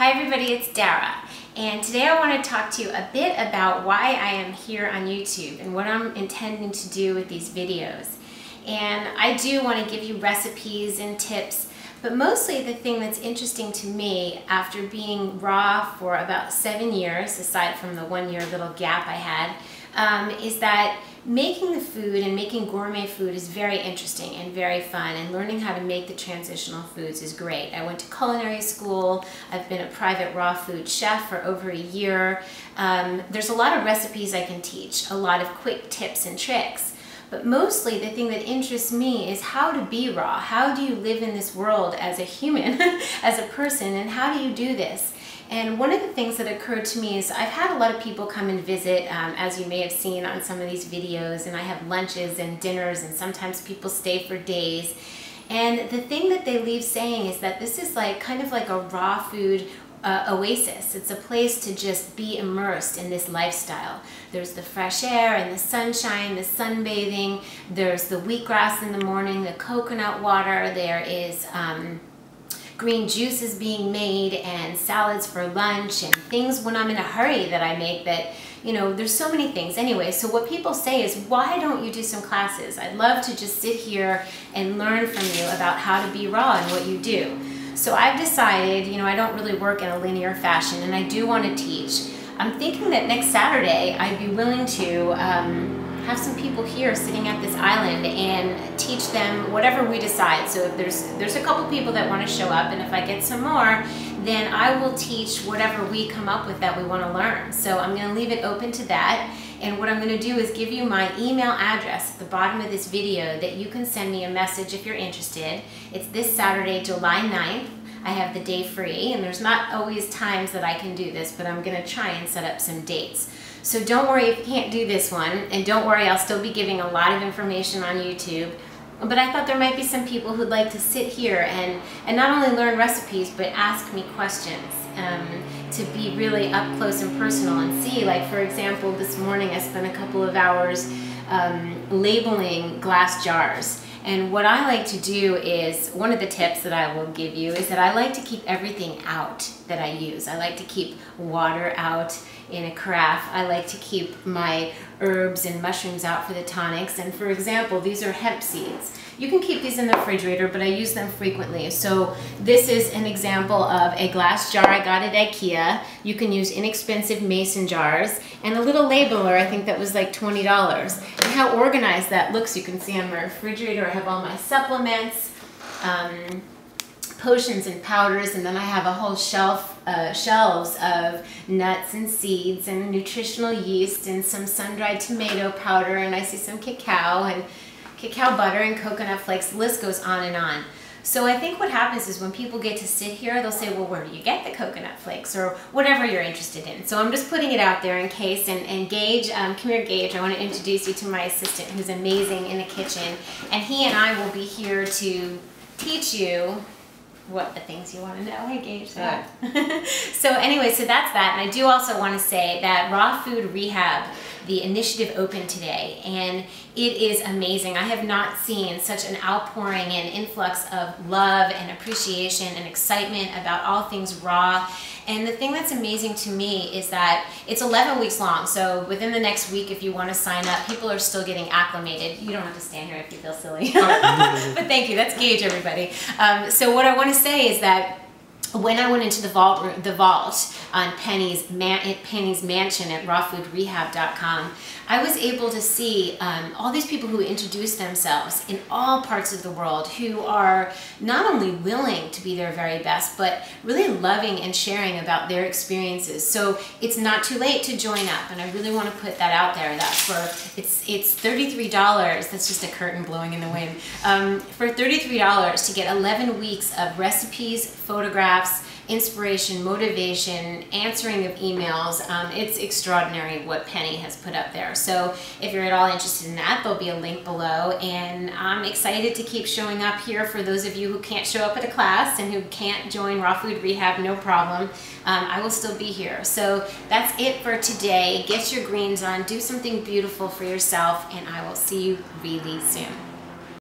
Hi everybody, it's Dara, and today I want to talk to you a bit about why I am here on YouTube and what I'm intending to do with these videos. And I do want to give you recipes and tips, but mostly the thing that's interesting to me after being raw for about 7 years, aside from the 1 year little gap I had, is that making the food and making gourmet food is very interesting and very fun, and learning how to make the transitional foods is great. I went to culinary school. I've been a private raw food chef for over a year. There's a lot of recipes I can teach, a lot of quick tips and tricks. But mostly the thing that interests me is how to be raw. How do you live in this world as a human, as a person, and how do you do this? And one of the things that occurred to me is I've had a lot of people come and visit, as you may have seen on some of these videos, and I have lunches and dinners, and sometimes people stay for days. And the thing that they leave saying is that this is like kind of like a raw food oasis. It's a place to just be immersed in this lifestyle. There's the fresh air and the sunshine, the sunbathing. There's the wheatgrass in the morning, the coconut water. There is green juices being made and salads for lunch and things when I'm in a hurry that I make that, you know, there's so many things. Anyway, so what people say is, why don't you do some classes? I'd love to just sit here and learn from you about how to be raw and what you do. So I've decided, you know, I don't really work in a linear fashion and I do want to teach. I'm thinking that next Saturday I'd be willing to have some people here sitting at this island and teach them whatever we decide. So if there's a couple people that want to show up, and if I get some more, then I will teach whatever we come up with that we want to learn. So I'm going to leave it open to that. And what I'm going to do is give you my email address at the bottom of this video that you can send me a message if you're interested. It's this Saturday, July 9th. I have the day free, and there's not always times that I can do this, but I'm going to try and set up some dates. So don't worry if you can't do this one, and don't worry, I'll still be giving a lot of information on YouTube. But I thought there might be some people who'd like to sit here and not only learn recipes, but ask me questions, to be really up close and personal and see. Like, for example, this morning I spent a couple of hours labeling glass jars. And what I like to do is, one of the tips that I will give you is that I like to keep everything out that I use. I like to keep water out in a carafe. I like to keep my herbs and mushrooms out for the tonics. And for example, these are hemp seeds. You can keep these in the refrigerator, but I use them frequently. So this is an example of a glass jar I got at IKEA. You can use inexpensive mason jars, and a little labeler, I think that was like $20. And how organized that looks, you can see on my refrigerator. I have all my supplements, potions and powders, and then I have a whole shelves of nuts and seeds and nutritional yeast and some sun-dried tomato powder, and I see some cacao and cacao butter and coconut flakes. The list goes on and on. So I think what happens is when people get to sit here, they'll say, well, where do you get the coconut flakes, or whatever you're interested in. So I'm just putting it out there in case. And Gage, come here, Gage, I want to introduce you to my assistant, who's amazing in the kitchen, and he and I will be here to teach you what the things you want to know. Hey, Gage. Yeah. So anyway, so that's that. And I do also want to say that Raw Food Rehab, the initiative opened today, and it is amazing. I have not seen such an outpouring and influx of love and appreciation and excitement about all things raw. And the thing that's amazing to me is that it's 11 weeks long. So within the next week, if you want to sign up, people are still getting acclimated. You don't have to stand here if you feel silly. But thank you. That's Gage, everybody. So what I want to say is that when I went into the vault on Penny's mansion at rawfoodrehab.com, I was able to see all these people who introduced themselves in all parts of the world, who are not only willing to be their very best, but really loving and sharing about their experiences. So it's not too late to join up, and I really want to put that out there. That it's $33. That's just a curtain blowing in the wind. For $33 to get 11 weeks of recipes, photographs, inspiration, motivation, answering of emails. It's extraordinary what Penny has put up there. So if you're at all interested in that, there'll be a link below, and I'm excited to keep showing up here for those of you who can't show up at a class and who can't join Raw Food Rehab, no problem. I will still be here. So that's it for today. Get your greens on, do something beautiful for yourself, and I will see you really soon.